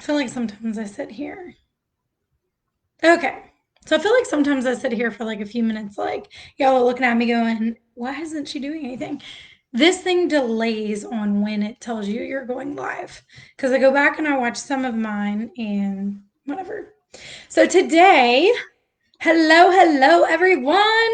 I feel like sometimes I sit here. Okay. So I feel like sometimes I sit here for like a few minutes, like y'all are looking at me going, why isn't she doing anything? This thing delays on when it tells you you're going live. Because I go back and I watch some of mine and whatever. So today, hello, everyone.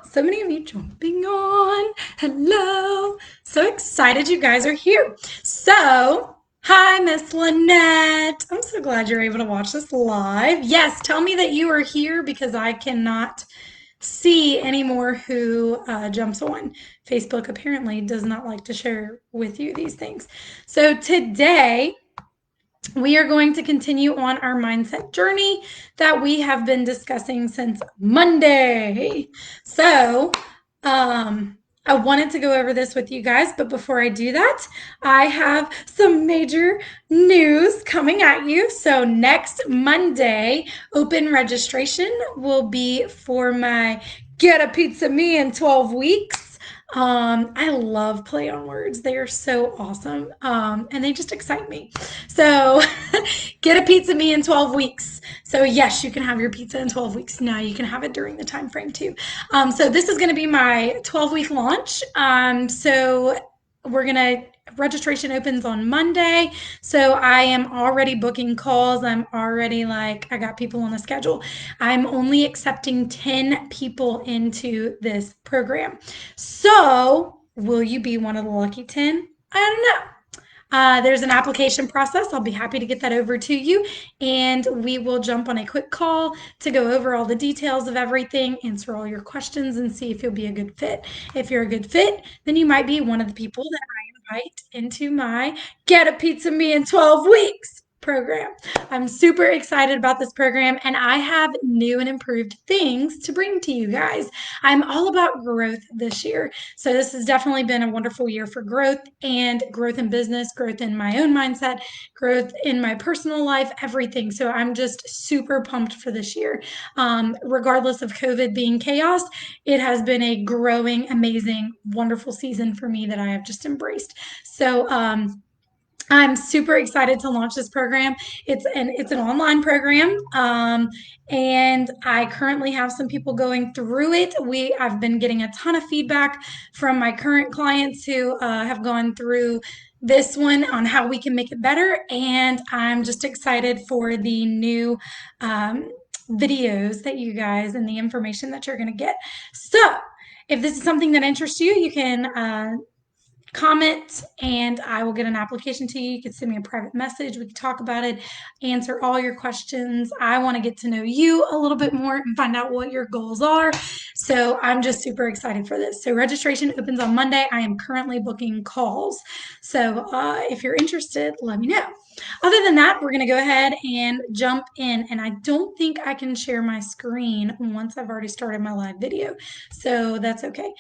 So many of you jumping on. Hello. So excited you guys are here. So, hi, Miss Lynette. I'm so glad you're able to watch this live. Yes, tell me that you are here because I cannot see anymore who jumps on. Facebook apparently does not like to share with you these things. So today, we are going to continue on our mindset journey that we have been discussing since Monday. So, I wanted to go over this with you guys, but before I do that, I have some major news coming at you. So, next Monday, open registration will be for my Get a Pizza Me in 12 weeks. I love play on words. They are so awesome. And they just excite me. So get a pizza me in 12 weeks. So yes, you can have your pizza in 12 weeks. Now you can have it during the time frame too. So this is going to be my 12-week launch. So we're going to registration opens on Monday. So I am already booking calls. I'm already like, I got people on the schedule. I'm only accepting 10 people into this program. So will you be one of the lucky 10? I don't know. There's an application process. I'll be happy to get that over to you. And we will jump on a quick call to go over all the details of everything, answer all your questions, and see if you'll be a good fit. If you're a good fit, then you might be one of the people that I invite into my Get a Pizza Me in 12 weeks program. I'm super excited about this program, and I have new and improved things to bring to you guys. I'm all about growth this year. So this has definitely been a wonderful year for growth and growth in business, growth in my own mindset, growth in my personal life, everything. So I'm just super pumped for this year. Regardless of COVID being chaos, it has been a growing, amazing, wonderful season for me that I have just embraced. So, I'm super excited to launch this program. It's an online program, and I currently have some people going through it. I've been getting a ton of feedback from my current clients who have gone through this one on how we can make it better, and I'm just excited for the new videos that you guys and the information that you're going to get. So, if this is something that interests you, you can comment and I will get an application to you. You can send me a private message. We can talk about it, answer all your questions. I want to get to know you a little bit more and find out what your goals are. So I'm just super excited for this. So registration opens on Monday. I am currently booking calls. So if you're interested, let me know. Other than that, we're going to go ahead and jump in. And I don't think I can share my screen once I've already started my live video. So that's okay.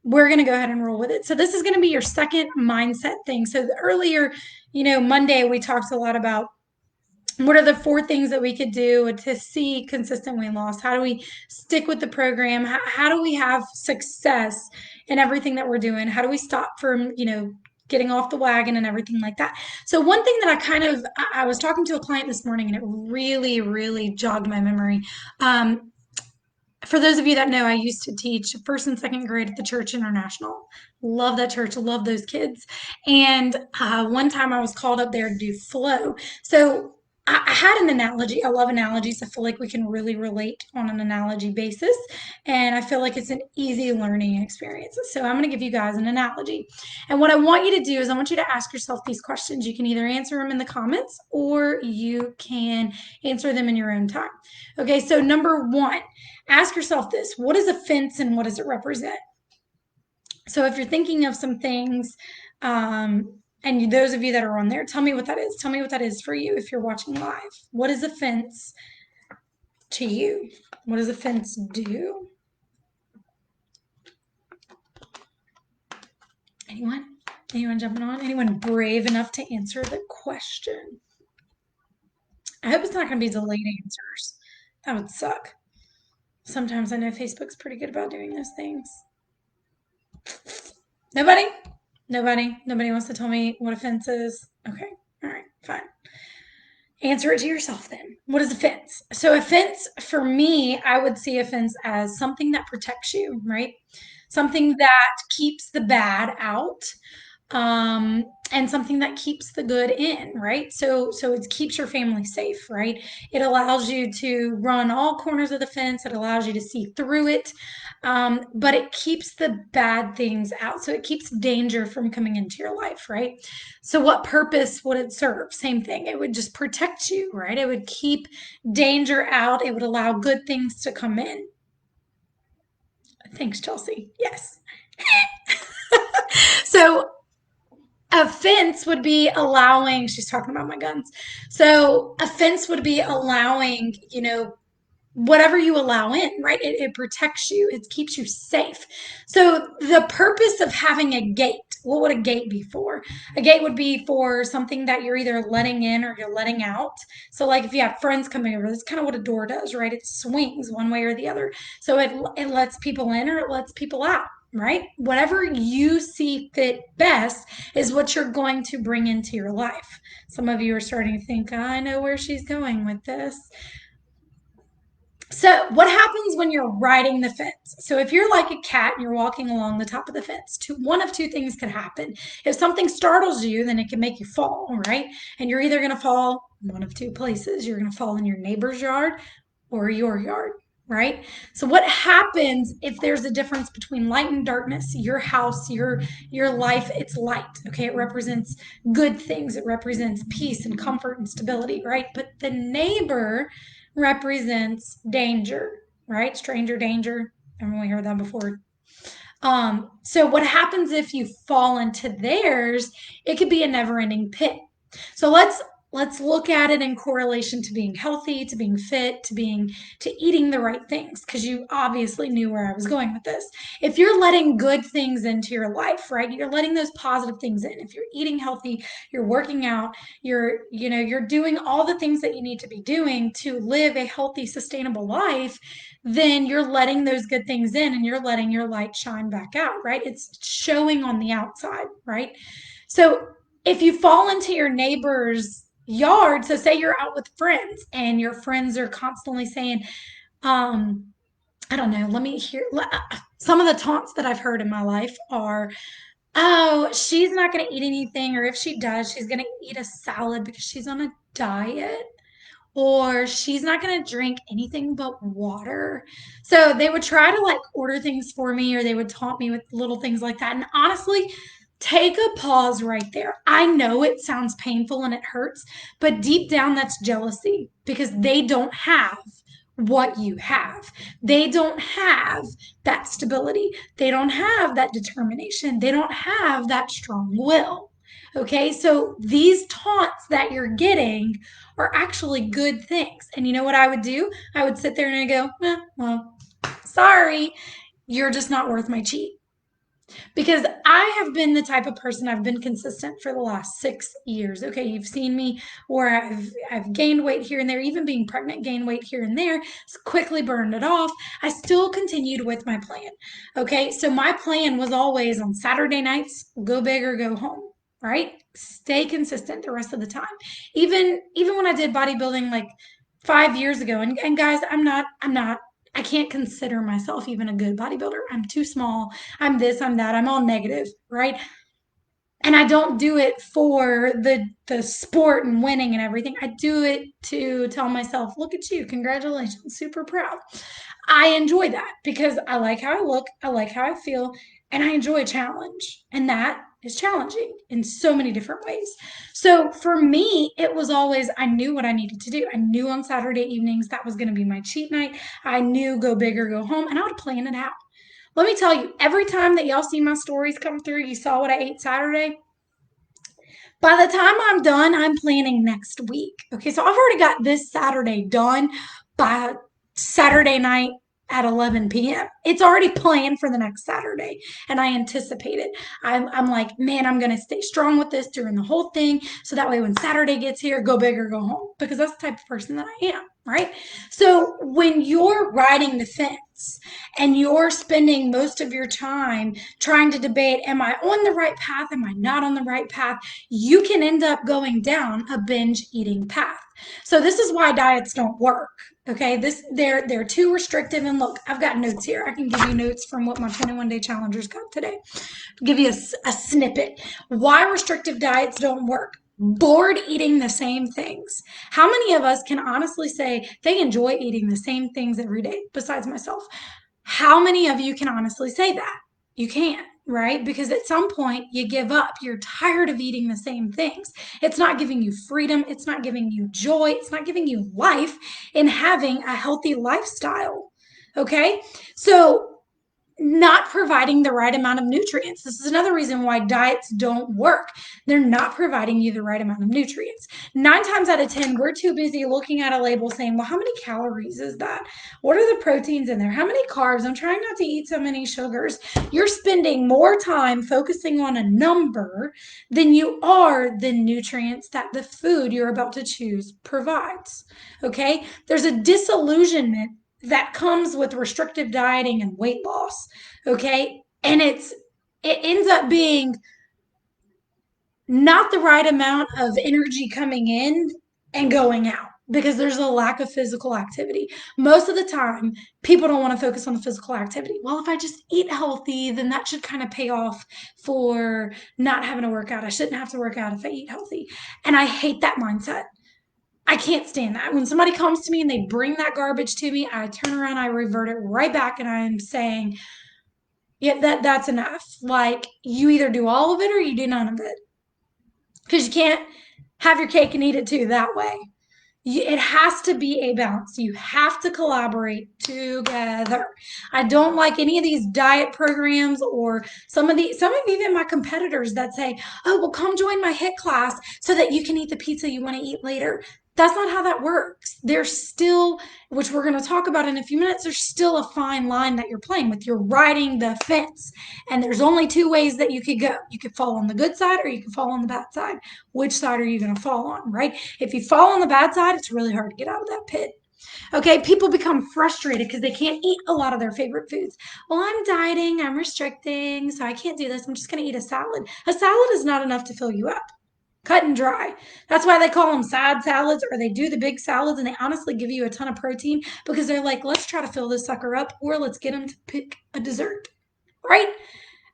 We're going to go ahead and roll with it. So this is going to be your second mindset thing. So earlier, Monday we talked a lot about what are the 4 things that we could do to see consistent weight loss? How do we stick with the program? How do we have success in everything that we're doing? How do we stop from, getting off the wagon and everything like that? So one thing that I was talking to a client this morning and it really, really jogged my memory. For those of you that know, I used to teach first and second grade at the Church International. Love that church, love those kids. And one time I was called up there to do flow. So I had an analogy. I love analogies. I feel like we can really relate on an analogy basis. And I feel like it's an easy learning experience. So I'm going to give you guys an analogy. And what I want you to do is I want you to ask yourself these questions. You can either answer them in the comments or you can answer them in your own time. Okay, so number 1. Ask yourself this: what is a fence and what does it represent? So if you're thinking of some things, and those of you that are on there, tell me what that is. Tell me what that is for you if you're watching live. What is a fence to you? What does a fence do? Anyone? Anyone jumping on? Anyone brave enough to answer the question? I hope it's not going to be delayed answers. That would suck. Sometimes I know Facebook's pretty good about doing those things. Nobody? Nobody wants to tell me what a fence is? Okay. All right. fine. Answer it to yourself then. What is a fence? So a fence, for me, I would see a fence as something that protects you, right? Something that keeps the bad out, and something that keeps the good in, right? So it keeps your family safe, right? It allows you to run all corners of the fence. It allows you to see through it, but it keeps the bad things out. So it keeps danger from coming into your life, right? So what purpose would it serve? Same thing. It would just protect you, right? It would keep danger out. It would allow good things to come in. Thanks, Chelsea. Yes. So a fence would be allowing, she's talking about my guns. So a fence would be allowing, whatever you allow in, right? It protects you, it keeps you safe. So the purpose of having a gate, what would a gate be for? A gate would be for something that you're either letting in or you're letting out. So like if you have friends coming over, that's kind of what a door does, right? It swings one way or the other. So it lets people in or it lets people out, right? Whatever you see fit best is what you're going to bring into your life. Some of you are starting to think, I know where she's going with this. So, what happens when you're riding the fence? So, if you're like a cat and you're walking along the top of the fence, one of two things could happen. If something startles you, then it can make you fall, right? And you're either going to fall one of two places. You're going to fall in your neighbor's yard or your yard, right? So what happens if there's a difference between light and darkness? Your house, your life, it's light, okay? It represents good things. It represents peace and comfort and stability, right? But the neighbor represents danger, right? Stranger danger. Haven't we heard that before? So what happens if you fall into theirs? It could be a never-ending pit. So let's look at it in correlation to being healthy, to being fit, to eating the right things, because you obviously knew where I was going with this. If you're letting good things into your life, right? You're letting those positive things in. If you're eating healthy, you're working out, you're doing all the things that you need to be doing to live a healthy, sustainable life, then you're letting those good things in and you're letting your light shine back out, right? It's showing on the outside, right? So if you fall into your neighbor's yard, so say you're out with friends and your friends are constantly saying, um, I don't know, let me hear some of the taunts that I've heard in my life are, oh, she's not going to eat anything, or if she does, she's going to eat a salad because she's on a diet, or she's not going to drink anything but water. So they would try to like order things for me, or they would taunt me with little things like that. And honestly, take a pause right there. I know it sounds painful and it hurts, but deep down, that's jealousy because they don't have what you have. They don't have that stability. They don't have that determination. They don't have that strong will. Okay, so these taunts that you're getting are actually good things. And you know what I would do? I would sit there and I go, well, sorry, you're just not worth my cheat. Because I have been the type of person, I've been consistent for the last 6 years. Okay, you've seen me where I've gained weight here and there, even being pregnant, gained weight here and there, quickly burned it off. I still continued with my plan. Okay, so my plan was always on Saturday nights, go big or go home, right? Stay consistent the rest of the time. Even when I did bodybuilding like 5 years ago, and guys, I'm not I can't consider myself even a good bodybuilder. I'm too small. I'm this, I'm that. I'm all negative, right? And I don't do it for the sport and winning and everything. I do it to tell myself, look at you, congratulations, super proud. I enjoy that because I like how I look, I like how I feel, and I enjoy a challenge. And that is challenging in so many different ways. So for me, it was always, I knew what I needed to do. I knew on Saturday evenings that was going to be my cheat night. I knew go big or go home, and I would plan it out. Let me tell you, every time that y'all see my stories come through, you saw what I ate Saturday. By the time I'm done, I'm planning next week. Okay, so I've already got this Saturday done by Saturday night at 11 p.m. It's already planned for the next Saturday, and I anticipate it. I'm like, man, I'm going to stay strong with this during the whole thing. So that way, when Saturday gets here, go big or go home, because that's the type of person that I am, right? So when you're riding the fence and you're spending most of your time trying to debate, am I on the right path? Am I not on the right path? You can end up going down a binge eating path. So this is why diets don't work. Okay, they're too restrictive. And look, I've got notes here. I can give you notes from what my 21-day challengers got today. Give you a snippet. Why restrictive diets don't work. Bored eating the same things. How many of us can honestly say they enjoy eating the same things every day, besides myself? How many of you can honestly say that? You can't, right? Because at some point you give up. You're tired of eating the same things. It's not giving you freedom. It's not giving you joy. It's not giving you life in having a healthy lifestyle. Okay? So not providing the right amount of nutrients. This is another reason why diets don't work. They're not providing you the right amount of nutrients. 9 times out of 10, we're too busy looking at a label saying, well, how many calories is that? What are the proteins in there? How many carbs? I'm trying not to eat so many sugars. You're spending more time focusing on a number than you are the nutrients that the food you're about to choose provides. Okay? There's a disillusionment that comes with restrictive dieting and weight loss. Okay. And it ends up being not the right amount of energy coming in and going out because there's a lack of physical activity. Most of the time, people don't want to focus on the physical activity. Well, if I just eat healthy, then that should kind of pay off for not having to work out. I shouldn't have to work out if I eat healthy. And I hate that mindset. I can't stand that. When somebody comes to me and they bring that garbage to me, I turn around, I revert it right back, and I'm saying, yeah, that's enough. Like, you either do all of it or you do none of it. Because you can't have your cake and eat it too that way. It has to be a balance. You have to collaborate together. I don't like any of these diet programs or some of even my competitors that say, oh, well, come join my HIIT class so that you can eat the pizza you want to eat later. That's not how that works. There's still, which we're going to talk about in a few minutes, there's still a fine line that you're playing with. You're riding the fence. And there's only two ways that you could go. You could fall on the good side or you could fall on the bad side. Which side are you going to fall on, right? If you fall on the bad side, it's really hard to get out of that pit. Okay, people become frustrated because they can't eat a lot of their favorite foods. Well, I'm dieting, I'm restricting, so I can't do this. I'm just going to eat a salad. A salad is not enough to fill you up. Cut and dry. That's why they call them sad salads, or they do the big salads and they honestly give you a ton of protein because they're like, let's try to fill this sucker up or let's get them to pick a dessert, right?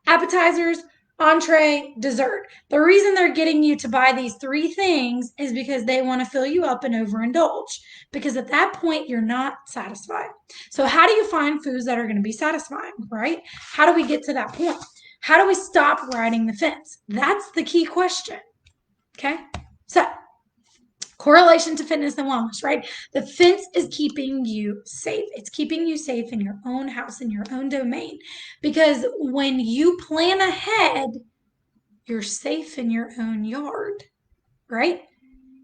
Appetizers, entree, dessert. The reason they're getting you to buy these three things is because they want to fill you up and overindulge. Because at that point, you're not satisfied. So, how do you find foods that are going to be satisfying, right? How do we get to that point? How do we stop riding the fence? That's the key question. Okay. So, correlation to fitness and wellness, right? The fence is keeping you safe. It's keeping you safe in your own house, in your own domain. Because when you plan ahead, you're safe in your own yard, right?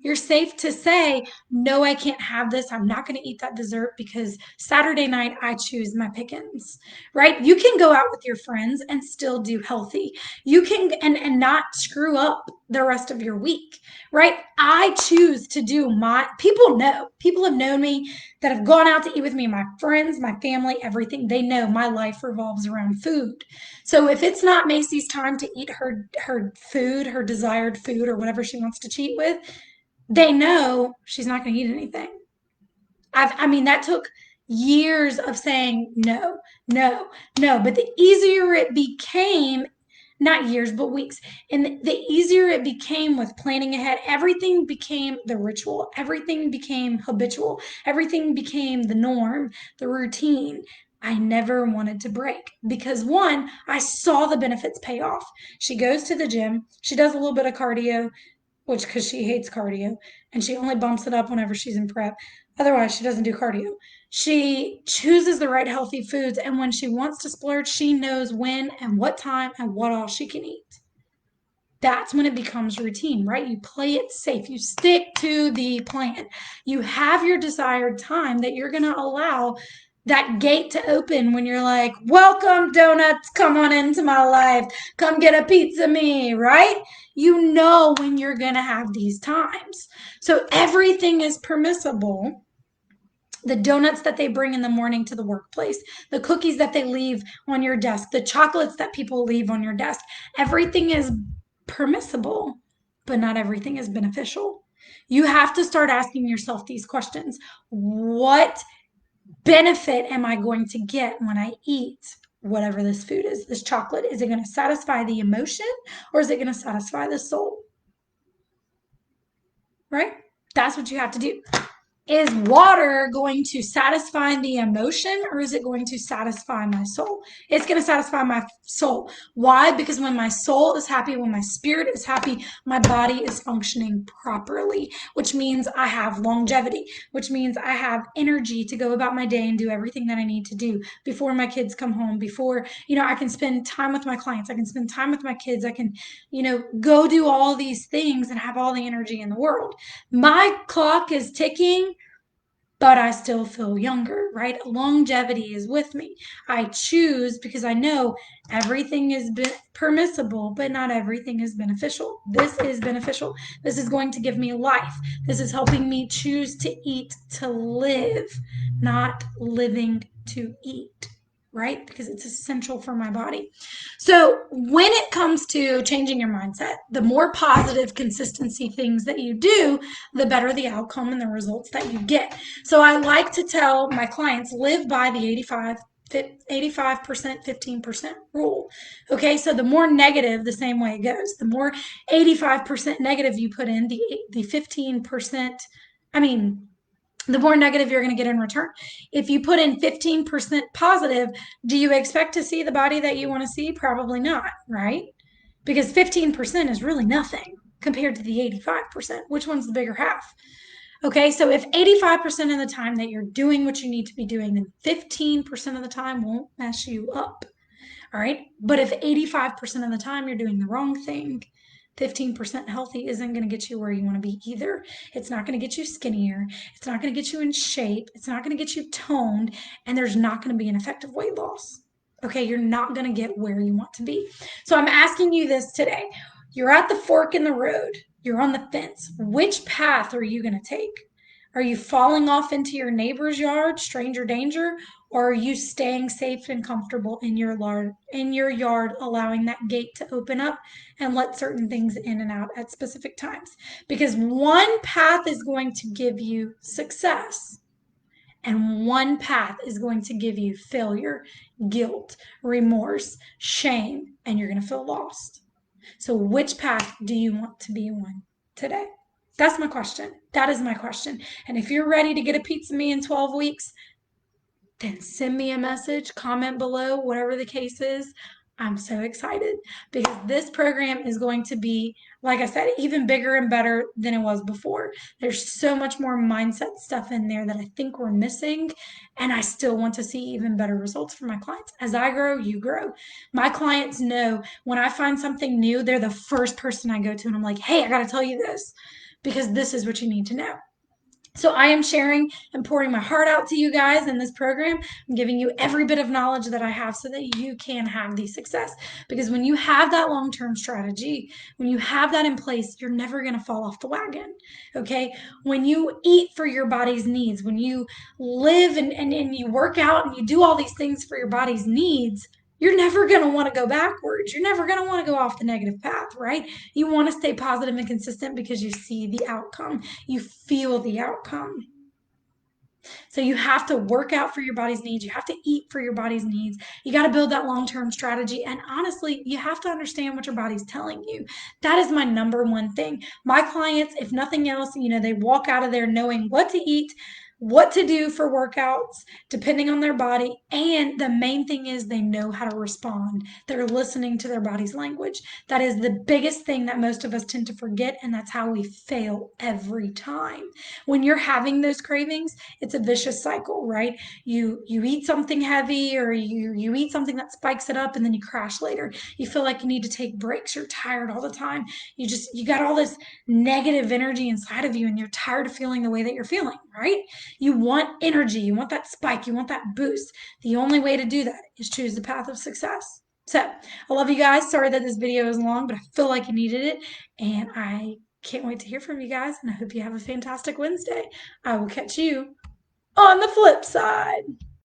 You're safe to say, no, I can't have this. I'm not going to eat that dessert because Saturday night I choose my pickings, right? You can go out with your friends and still do healthy. You can, and not screw up the rest of your week, right? I choose to do people have known me that have gone out to eat with me, my friends, my family, everything. They know my life revolves around food. So if it's not Macy's time to eat her food, her desired food, or whatever she wants to cheat with, they know she's not going to eat anything. I mean, that took years of saying no, no, no. But the easier it became, not years, but weeks, and the easier it became with planning ahead, everything became the ritual, everything became habitual, everything became the norm, the routine. I never wanted to break because one, I saw the benefits pay off. She goes to the gym, she does a little bit of cardio, which because she hates cardio and she only bumps it up whenever she's in prep. Otherwise, she doesn't do cardio. She chooses the right healthy foods, and when she wants to splurge, she knows when and what time and what all she can eat. That's when it becomes routine, right? You play it safe. You stick to the plan. You have your desired time that you're going to allow that gate to open when you're like, welcome, donuts, come on into my life. Come get a pizza me, right? You know when you're going to have these times. So everything is permissible the donuts that they bring in the morning to the workplace, the cookies that they leave on your desk, the chocolates that people leave on your desk. Everything is permissible, but not everything is beneficial. You have to start asking yourself these questions. What benefit am I going to get when I eat whatever this food is, this chocolate? Is it going to satisfy the emotion or is it going to satisfy the soul? Right? That's what you have to do. Is water going to satisfy the emotion or is it going to satisfy my soul? It's going to satisfy my soul. Why? Because when my soul is happy, when my spirit is happy, my body is functioning properly, which means I have longevity, which means I have energy to go about my day and do everything that I need to do before my kids come home, before, I can spend time with my clients, I can spend time with my kids, I can, go do all these things and have all the energy in the world. My clock is ticking, but I still feel younger, right? Longevity is with me. I choose because I know everything is permissible, but not everything is beneficial. This is beneficial. This is going to give me life. This is helping me choose to eat to live, not living to eat, right? Because it's essential for my body. So when it comes to changing your mindset, the more positive consistency things that you do, the better the outcome and the results that you get. So I like to tell my clients, live by the 85%, 15% rule. Okay, so the more negative, the same way it goes. The more 85% negative you put in, the 15%, the more negative you're going to get in return. If you put in 15% positive, do you expect to see the body that you want to see? Probably not, right? Because 15% is really nothing compared to the 85%. Which one's the bigger half? Okay, so if 85% of the time that you're doing what you need to be doing, then 15% of the time won't mess you up. All right, but if 85% of the time you're doing the wrong thing, 15% healthy isn't going to get you where you want to be either. It's not going to get you skinnier. It's not going to get you in shape. It's not going to get you toned. And there's not going to be an effective weight loss. Okay, you're not going to get where you want to be. So I'm asking you this today. You're at the fork in the road. You're on the fence. Which path are you going to take? Are you falling off into your neighbor's yard, stranger danger, or are you staying safe and comfortable in your yard, allowing that gate to open up and let certain things in and out at specific times? Because one path is going to give you success and one path is going to give you failure, guilt, remorse, shame, and you're going to feel lost. So which path do you want to be on today? That's my question. That is my question. And if you're ready to get a piece of me in 12 weeks, then send me a message, comment below, whatever the case is. I'm so excited because this program is going to be, like I said, even bigger and better than it was before. There's so much more mindset stuff in there that I think we're missing, and I still want to see even better results for my clients. As I grow, you grow. My clients know when I find something new, they're the first person I go to, and I'm like, hey, I got to tell you this because this is what you need to know. So I am sharing and pouring my heart out to you guys in this program. I'm giving you every bit of knowledge that I have so that you can have the success. Because when you have that long-term strategy, when you have that in place, you're never going to fall off the wagon. Okay? When you eat for your body's needs, when you live and you work out and you do all these things for your body's needs, you're never going to want to go backwards. You're never going to want to go off the negative path, right? You want to stay positive and consistent because you see the outcome. You feel the outcome. So you have to work out for your body's needs. You have to eat for your body's needs. You got to build that long-term strategy. And honestly, you have to understand what your body's telling you. That is my number one thing. My clients, if nothing else, they walk out of there knowing what to eat, what to do for workouts, depending on their body. And the main thing is they know how to respond. They're listening to their body's language. That is the biggest thing that most of us tend to forget. And that's how we fail every time. When you're having those cravings, it's a vicious cycle, right? You eat something heavy or you eat something that spikes it up and then you crash later. You feel like you need to take breaks. You're tired all the time. You got all this negative energy inside of you and you're tired of feeling the way that you're feeling, right? You want energy. You want that spike. You want that boost. The only way to do that is choose the path of success. So I love you guys. Sorry that this video is long, but I feel like you needed it. And I can't wait to hear from you guys. And I hope you have a fantastic Wednesday. I will catch you On the flip side.